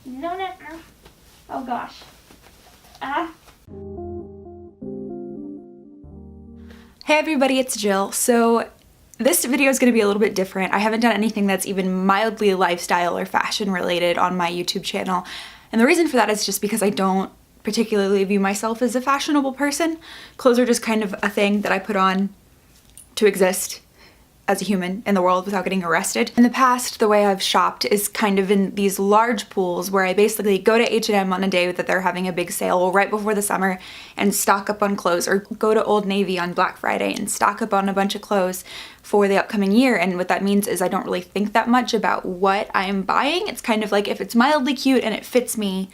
No, no, no. Oh gosh. Ah. Hey everybody, it's Jill. So this video is going to be a little bit different. I haven't done anything that's even mildly lifestyle or fashion related on my YouTube channel. And the reason for that is just because I don't particularly view myself as a fashionable person. Clothes are just kind of a thing that I put on to exist as a human in the world without getting arrested. In the past, the way I've shopped is kind of in these large pools where I basically go to H&M on a day that they're having a big sale right before the summer and stock up on clothes, or go to Old Navy on Black Friday and stock up on a bunch of clothes for the upcoming year. And what that means is I don't really think that much about what I'm buying. It's kind of like if it's mildly cute and it fits me,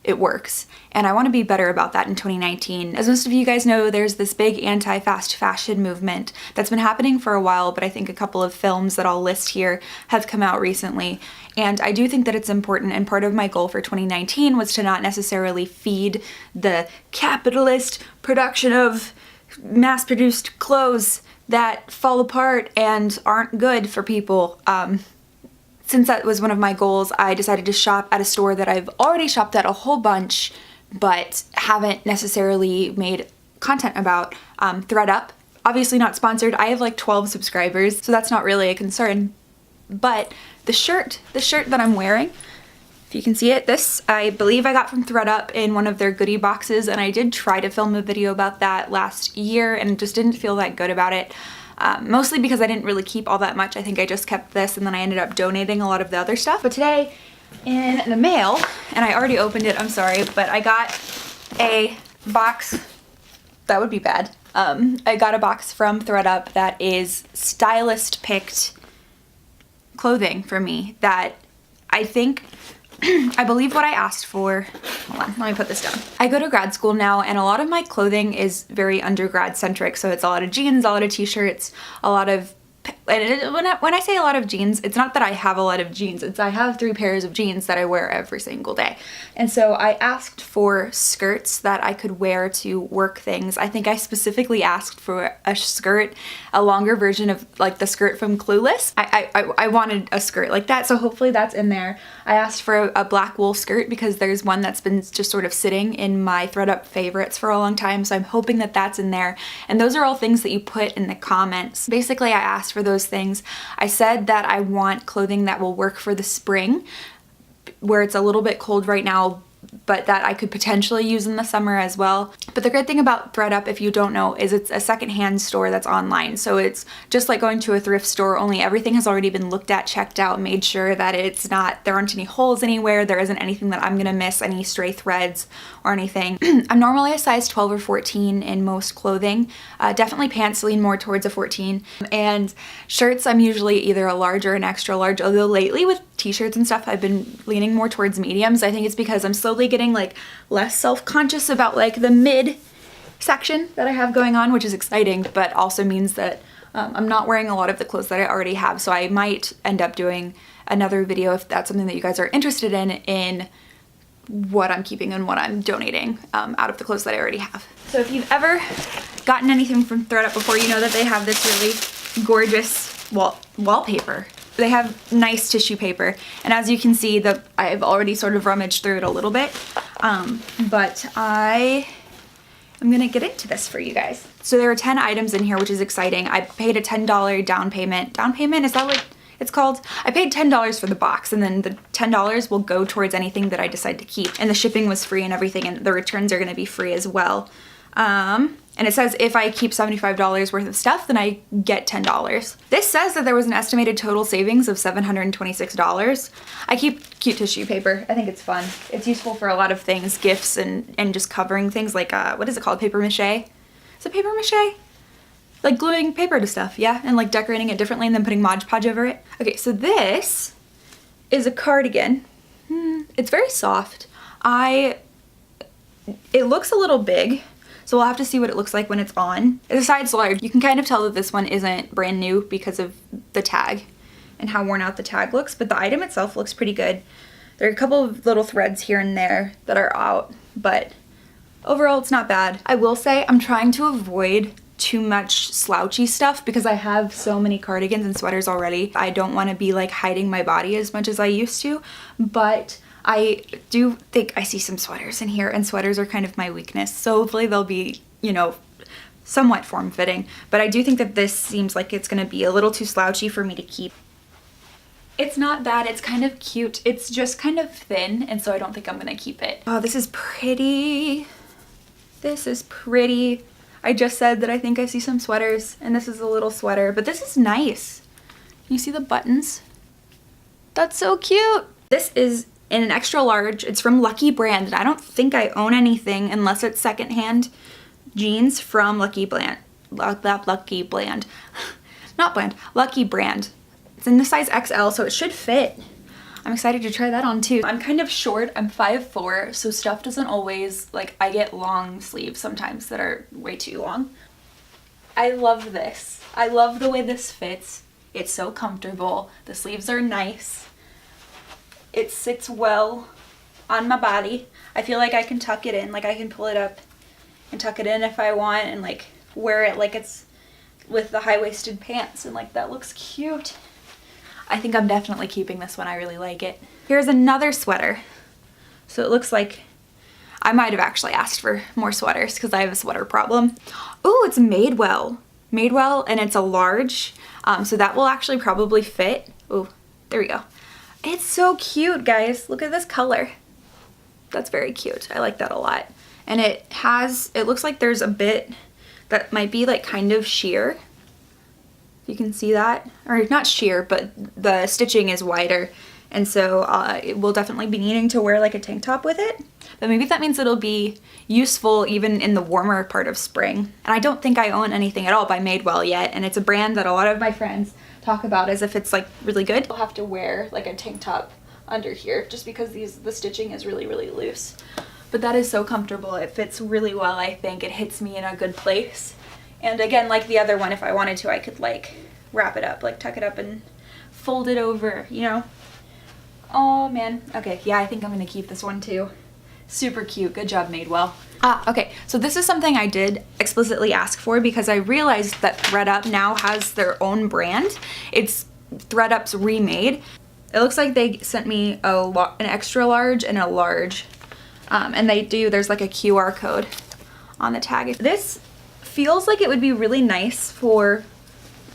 it works. And I want to be better about that in 2019. As most of you guys know, there's this big anti-fast fashion movement that's been happening for a while, but I think a couple of films that I'll list here have come out recently. And I do think that it's important, and part of my goal for 2019 was to not necessarily feed the capitalist production of mass-produced clothes that fall apart and aren't good for people. Since that was one of my goals, I decided to shop at a store that I've already shopped at a whole bunch, but haven't necessarily made content about. ThredUp, obviously not sponsored. I have like 12 subscribers, so that's not really a concern. But the shirt that I'm wearing, if you can see it, this I believe I got from ThredUp in one of their goodie boxes, and I did try to film a video about that last year and just didn't feel that good about it. Mostly because I didn't really keep all that much. I think I just kept this and then I ended up donating a lot of the other stuff. But today in the mail, and I already opened it, I'm sorry, but I got a box. That would be bad. I got a box from ThredUp that is Stylist picked clothing for me that I think, I believe what I asked for. Hold on, let me put this down. I go to grad school now, and a lot of my clothing is very undergrad centric, so it's a lot of jeans, a lot of t-shirts, a lot of, and when I say a lot of jeans, it's not that I have a lot of jeans, it's I have 3 pairs of jeans that I wear every single day. And so I asked for skirts that I could wear to work things. I think I specifically asked for a skirt, a longer version of like the skirt from Clueless. I wanted a skirt like that, so hopefully that's in there. I asked for a black wool skirt because there's one that's been just sort of sitting in my ThredUp favorites for a long time, so I'm hoping that that's in there. And those are all things that you put in the comments. Basically, I asked for those things. I said that I want clothing that will work for the spring, where it's a little bit cold right now, but that I could potentially use in the summer as well. But the great thing about ThredUp, if you don't know, is it's a secondhand store that's online. So it's just like going to a thrift store, only everything has already been looked at, checked out, made sure that there aren't any holes anywhere, there isn't anything that I'm gonna miss, any stray threads or anything. I'm normally a size 12 or 14 in most clothing. Definitely pants lean more towards a 14. And shirts, I'm usually either a large or an extra large, although lately with t-shirts and stuff, I've been leaning more towards mediums. I think it's because I'm slowly getting like less self-conscious about like the mid section that I have going on, which is exciting, but also means that I'm not wearing a lot of the clothes that I already have. So I might end up doing another video if that's something that you guys are interested in what I'm keeping and what I'm donating out of the clothes that I already have. So if you've ever gotten anything from ThredUp before, you know that they have this really gorgeous wallpaper. They have nice tissue paper, and as you can see, I've already sort of rummaged through it a little bit, but I am gonna get into this for you guys. So there are 10 items in here, which is exciting. I paid a $10 down payment. Down payment, is that what it's called? I paid $10 for the box, and then the $10 will go towards anything that I decide to keep, and the shipping was free and everything, and the returns are gonna be free as well. And it says if I keep $75 worth of stuff, then I get $10. This says that there was an estimated total savings of $726. I keep cute tissue paper. I think it's fun. It's useful for a lot of things, gifts and just covering things like, what is it called? Paper mache? Is it paper mache? Like gluing paper to stuff, yeah, and like decorating it differently and then putting Mod Podge over it. Okay, so this is a cardigan. It's very soft. It looks a little big. So we'll have to see what it looks like when it's on. It's a size large. You can kind of tell that this one isn't brand new because of the tag and how worn out the tag looks, but the item itself looks pretty good. There are a couple of little threads here and there that are out, but overall it's not bad. I will say I'm trying to avoid too much slouchy stuff because I have so many cardigans and sweaters already. I don't want to be like hiding my body as much as I used to, but I do think I see some sweaters in here, and sweaters are kind of my weakness. So hopefully they'll be, you know, somewhat form-fitting. But I do think that this seems like it's gonna be a little too slouchy for me to keep. It's not bad, it's kind of cute. It's just kind of thin, and so I don't think I'm gonna keep it. Oh, this is pretty. This is pretty. I just said that I think I see some sweaters, and this is a little sweater, but this is nice. You see the buttons? That's so cute. This is in an extra large. It's from Lucky Brand, and I don't think I own anything unless it's secondhand jeans from Lucky Brand. Lucky Brand. Not Brand. Lucky Brand. It's in the size XL, so it should fit. I'm excited to try that on too. I'm kind of short, I'm 5'4", so stuff doesn't always, like, I get long sleeves sometimes that are way too long. I love this. I love the way this fits. It's so comfortable. The sleeves are nice. It sits well on my body. I feel like I can tuck it in, like I can pull it up and tuck it in if I want, and like wear it like it's with the high-waisted pants, and like that looks cute. I think I'm definitely keeping this one. I really like it. Here's another sweater. So it looks like I might have actually asked for more sweaters because I have a sweater problem. Oh, it's Madewell. Madewell, and it's a large. So that will actually probably fit. Oh, there we go. It's so cute, guys. Look at this color. That's very cute. I like that a lot. And it looks like there's a bit that might be like kind of sheer. You can see that, or not sheer, but the stitching is wider, and so it will definitely be needing to wear like a tank top with it. But maybe that means it'll be useful even in the warmer part of spring. And I don't think I own anything at all by Madewell yet, and it's a brand that a lot of my friends talk about as if it's like really good. I'll have to wear like a tank top under here just because the stitching is really, really loose. But that is so comfortable. It fits really well, I think. It hits me in a good place. And again, like the other one, if I wanted to, I could like wrap it up, like tuck it up and fold it over, you know? Oh man. Okay, yeah, I think I'm gonna keep this one too. Super cute. Good job, Madewell. Okay, so this is something I did explicitly ask for because I realized that ThredUp now has their own brand. It's ThredUp's Remade. It looks like they sent me an extra large and a large. And there's like a QR code on the tag. This feels like it would be really nice for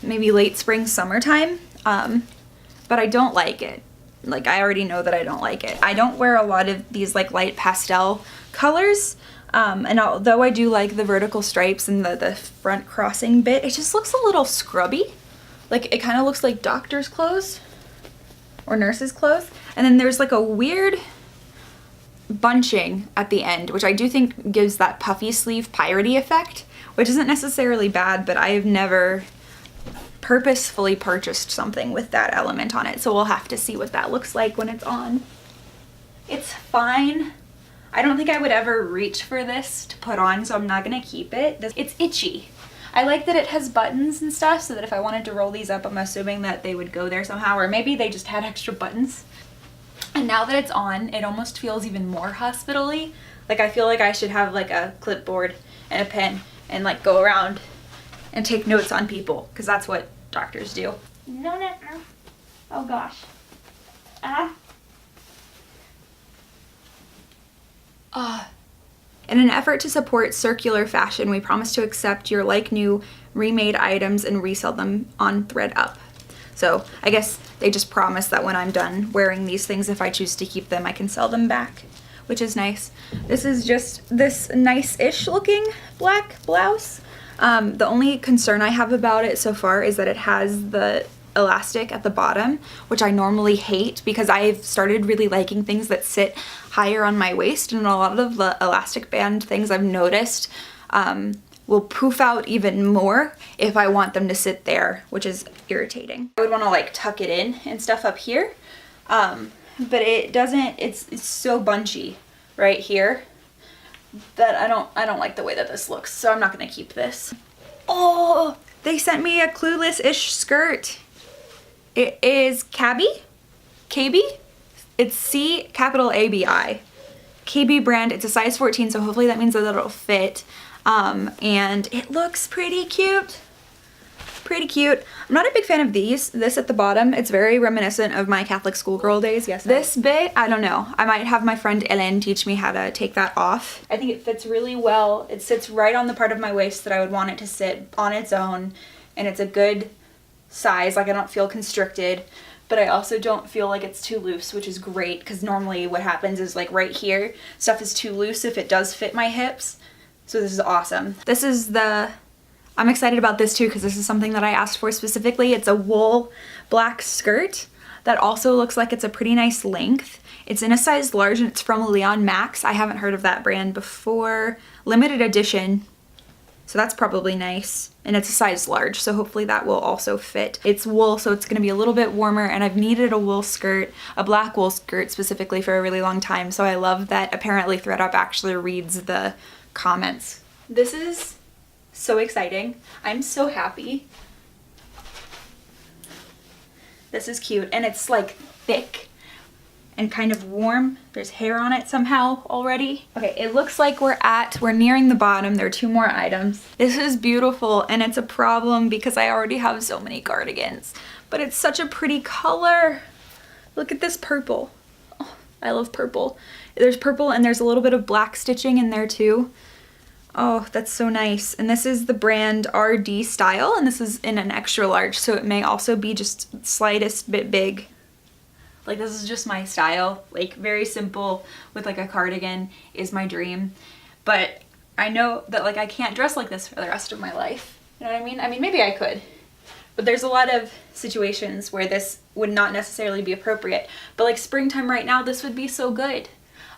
maybe late spring, summertime, but I don't like it. Like, I already know that I don't like it. I don't wear a lot of these like light pastel colors, and although I do like the vertical stripes and the front crossing bit, it just looks a little scrubby. Like, it kind of looks like doctor's clothes or nurse's clothes. And then there's like a weird bunching at the end, which I do think gives that puffy sleeve piratey effect, which isn't necessarily bad, but I have never purposefully purchased something with that element on it, so we'll have to see what that looks like when it's on. It's fine. I don't think I would ever reach for this to put on, so I'm not gonna keep it. It's itchy. I like that it has buttons and stuff, so that if I wanted to roll these up, I'm assuming that they would go there somehow, or maybe they just had extra buttons. And now that it's on, it almost feels even more hospital-y. Like, I feel like I should have like a clipboard and a pen and like go around and take notes on people, because that's what doctors do. No. Oh gosh. In an effort to support circular fashion, we promise to accept your like-new remade items and resell them on ThredUp. So I guess they just promise that when I'm done wearing these things, if I choose to keep them, I can sell them back, which is nice. This is just this nice-ish looking black blouse. The only concern I have about it so far is that it has the elastic at the bottom, which I normally hate because I've started really liking things that sit higher on my waist, and a lot of the elastic band things I've noticed will poof out even more if I want them to sit there, which is irritating. I would want to like tuck it in and stuff up here, but it doesn't. It's so bunchy right here that I don't like the way that this looks, so I'm not gonna keep this. Oh, they sent me a Clueless-ish skirt. It is KB? It's C-capital-A-B-I. KB brand. It's a size 14, so hopefully that means that it'll fit. And it looks pretty cute. pretty cute. I'm not a big fan of this at the bottom. It's very reminiscent of my Catholic schoolgirl days. Yes. This bit, I don't know. I might have my friend Ellen teach me how to take that off. I think it fits really well. It sits right on the part of my waist that I would want it to sit on its own, and it's a good size. Like, I don't feel constricted, but I also don't feel like it's too loose, which is great, because normally what happens is like right here, stuff is too loose if it does fit my hips. So this is awesome. This is I'm excited about this too, because this is something that I asked for specifically. It's a wool black skirt that also looks like it's a pretty nice length. It's in a size large and it's from Leon Max. I haven't heard of that brand before. Limited edition, so that's probably nice. And it's a size large, so hopefully that will also fit. It's wool, so it's gonna be a little bit warmer, and I've needed a wool skirt, a black wool skirt specifically, for a really long time, so I love that apparently ThredUp actually reads the comments. This is so exciting. I'm so happy. This is cute, and it's like thick and kind of warm. There's hair on it somehow already. Okay, it looks like we're nearing the bottom. There are 2 more items. This is beautiful, and it's a problem because I already have so many cardigans, but it's such a pretty color. Look at this purple. Oh, I love purple. There's purple and there's a little bit of black stitching in there too. Oh, that's so nice. And this is the brand RD Style, and this is in an extra large, so it may also be just slightest bit big. Like, this is just my style. Like, very simple with like a cardigan is my dream. But I know that like I can't dress like this for the rest of my life. You know what I mean? I mean, maybe I could. But there's a lot of situations where this would not necessarily be appropriate. But like springtime right now, this would be so good.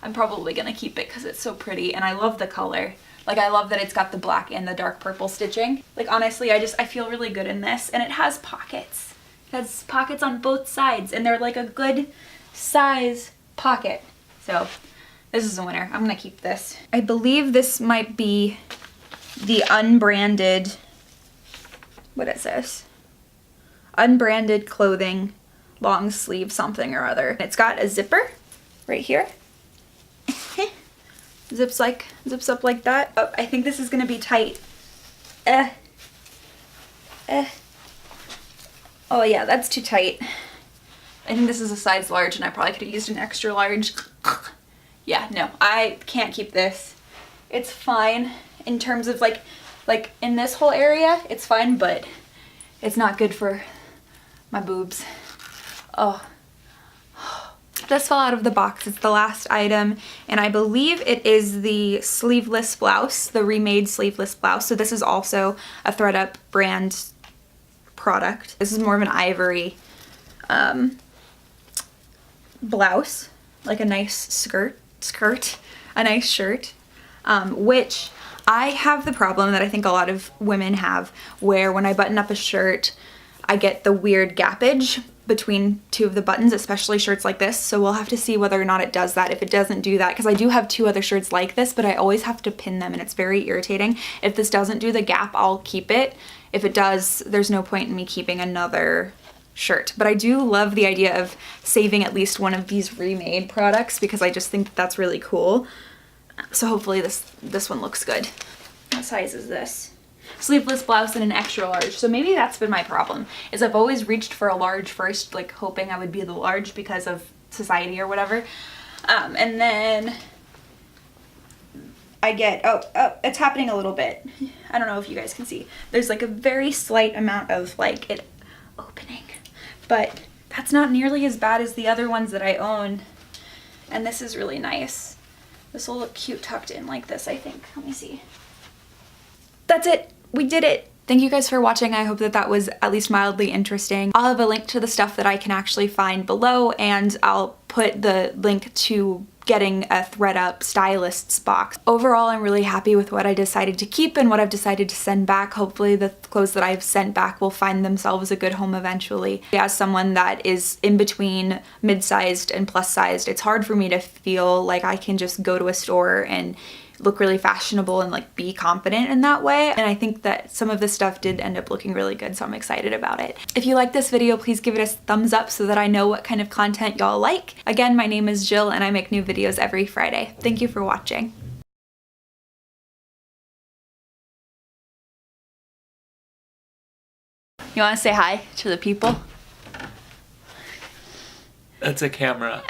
I'm probably gonna keep it because it's so pretty and I love the color. Like, I love that it's got the black and the dark purple stitching. Like, honestly, I feel really good in this, and it has pockets. It has pockets on both sides, and they're like a good size pocket. So this is a winner. I'm gonna keep this. I believe this might be the unbranded, what is this? Unbranded clothing, long sleeve something or other. It's got a zipper right here. Zips up like that. Oh, I think this is gonna be tight. Oh yeah, that's too tight. I think this is a size large and I probably could have used an extra large. Yeah, no, I can't keep this. It's fine in terms of like in this whole area, it's fine, but it's not good for my boobs. Oh. This fell out of the box. It's the last item, and I believe it is the sleeveless blouse, the remade sleeveless blouse. So this is also a ThredUp brand product. This is more of an ivory blouse, like a nice a nice shirt, which I have the problem that I think a lot of women have, where when I button up a shirt, I get the weird gappage between 2 of the buttons, especially shirts like this. So we'll have to see whether or not it does that. If it doesn't do that, because I do have 2 other shirts like this, but I always have to pin them and it's very irritating. If this doesn't do the gap, I'll keep it. If it does, there's no point in me keeping another shirt. But I do love the idea of saving at least one of these remade products because I just think that's really cool. So hopefully this one looks good. What size is this? Sleeveless blouse in an extra large. So maybe that's been my problem, is I've always reached for a large first, like hoping I would be the large because of society or whatever. And then I get, oh, it's happening a little bit. I don't know if you guys can see. There's like a very slight amount of like it opening, but that's not nearly as bad as the other ones that I own. And this is really nice. This will look cute tucked in like this, I think. Let me see. That's it. We did it. Thank you guys for watching. I hope that that was at least mildly interesting. I'll have a link to the stuff that I can actually find below, and I'll put the link to getting a ThredUp Stylist's box. Overall, I'm really happy with what I decided to keep and what I've decided to send back. Hopefully the clothes that I've sent back will find themselves a good home eventually. As someone that is in between mid-sized and plus-sized, it's hard for me to feel like I can just go to a store and look really fashionable and like be confident in that way. And I think that some of this stuff did end up looking really good, so I'm excited about it. If you like this video, please give it a thumbs up so that I know what kind of content y'all like. Again, my name is Jill and I make new videos every Friday. Thank you for watching. You want to say hi to the people? That's a camera.